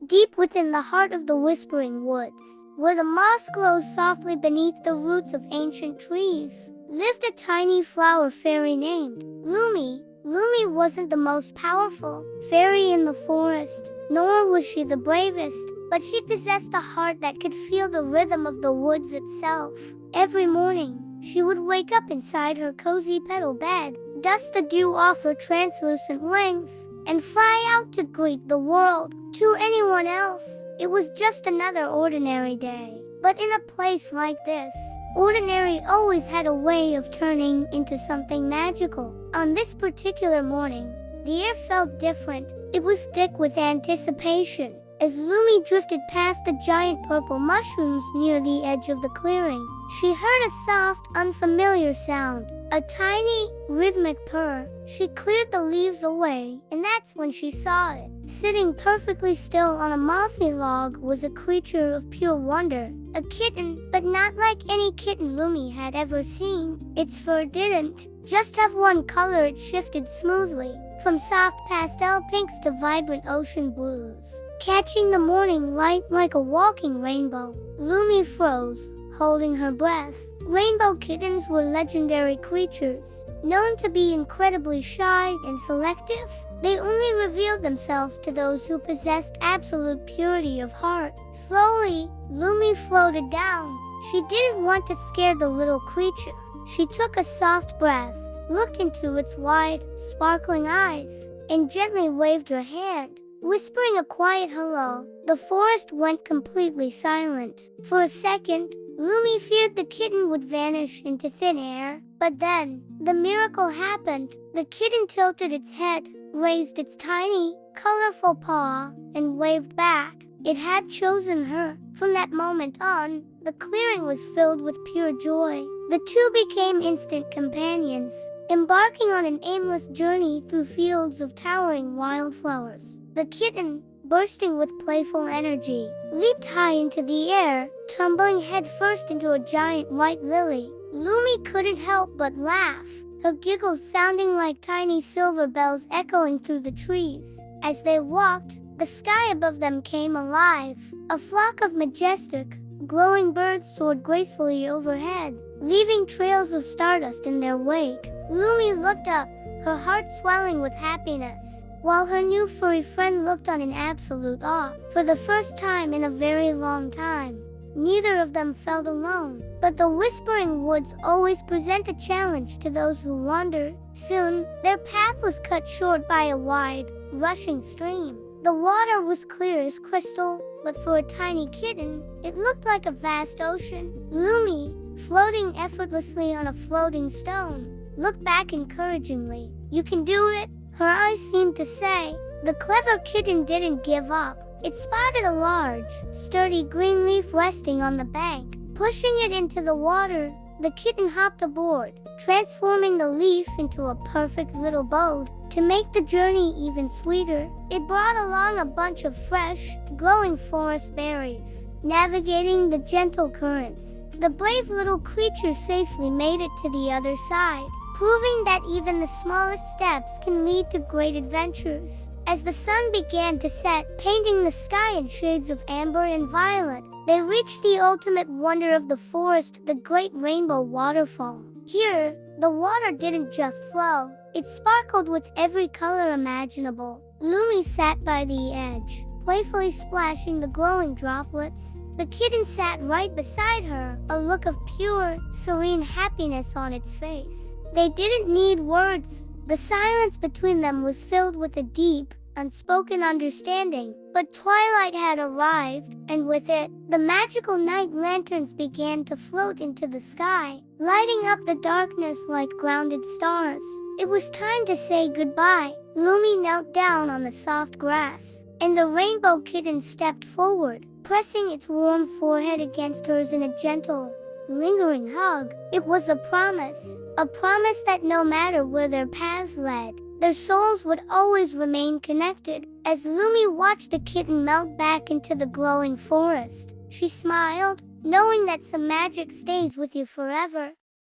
deep within the heart of the Whispering Woods, where the moss glows softly beneath the roots of ancient trees, lived a tiny flower fairy named Lumi. Lumi wasn't the most powerful fairy in the forest, nor was she the bravest, but she possessed a heart that could feel the rhythm of the woods itself. Every morning, she would wake up inside her cozy petal bed, dust the dew off her translucent wings, and fly out to greet the world. To anyone else, it was just another ordinary day. But in a place like this, ordinary always had a way of turning into something magical. On this particular morning, the air felt different. It was thick with anticipation. As Lumi drifted past the giant purple mushrooms near the edge of the clearing, she heard a soft, unfamiliar sound, a tiny, rhythmic purr. She cleared the leaves away, and that's when she saw it. Sitting perfectly still on a mossy log was a creature of pure wonder, a kitten, but not like any kitten Lumi had ever seen. Its fur didn't just have one color, it shifted smoothly, from soft pastel pinks to vibrant ocean blues, catching the morning light like a walking rainbow. Lumi froze, holding her breath. Rainbow kittens were legendary creatures, known to be incredibly shy and selective. They only revealed themselves to those who possessed absolute purity of heart. Slowly, Lumi floated down. She didn't want to scare the little creature. She took a soft breath, looked into its wide, sparkling eyes, and gently waved her hand, whispering a quiet hello. The forest went completely silent. For a second, Lumi feared the kitten would vanish into thin air. But then, the miracle happened. The kitten tilted its head, raised its tiny, colorful paw, and waved back. It had chosen her. From that moment on, the clearing was filled with pure joy. The two became instant companions, embarking on an aimless journey through fields of towering wildflowers. The kitten, bursting with playful energy, leaped high into the air, tumbling headfirst into a giant white lily. Lumi couldn't help but laugh, her giggles sounding like tiny silver bells echoing through the trees. As they walked, the sky above them came alive. A flock of majestic, glowing birds soared gracefully overhead, leaving trails of stardust in their wake. Lumi looked up, her heart swelling with happiness, while her new furry friend looked on in absolute awe. For the first time in a very long time, neither of them felt alone. But the Whispering Woods always present a challenge to those who wander. Soon, their path was cut short by a wide, rushing stream. The water was clear as crystal, but for a tiny kitten, it looked like a vast ocean. Lumi, floating effortlessly on a floating stone, looked back encouragingly. "You can do it," her eyes seemed to say. The clever kitten didn't give up. It spotted a large, sturdy green leaf resting on the bank. Pushing it into the water, the kitten hopped aboard, transforming the leaf into a perfect little boat. To make the journey even sweeter, it brought along a bunch of fresh, glowing forest berries. Navigating the gentle currents, the brave little creature safely made it to the other side, proving that even the smallest steps can lead to great adventures. As the sun began to set, painting the sky in shades of amber and violet, they reached the ultimate wonder of the forest, the great Rainbow Waterfall. Here, the water didn't just flow, it sparkled with every color imaginable. Lumi sat by the edge, playfully splashing the glowing droplets. The kitten sat right beside her, a look of pure, serene happiness on its face. They didn't need words. The silence between them was filled with a deep, unspoken understanding. But twilight had arrived, and with it, the magical night lanterns began to float into the sky, lighting up the darkness like grounded stars. It was time to say goodbye. Lumi knelt down on the soft grass, and the rainbow kitten stepped forward, pressing its warm forehead against hers in a gentle, lingering hug. It was a promise that no matter where their paths led, their souls would always remain connected. As Lumi watched the kitten melt back into the glowing forest, she smiled, knowing that some magic stays with you forever.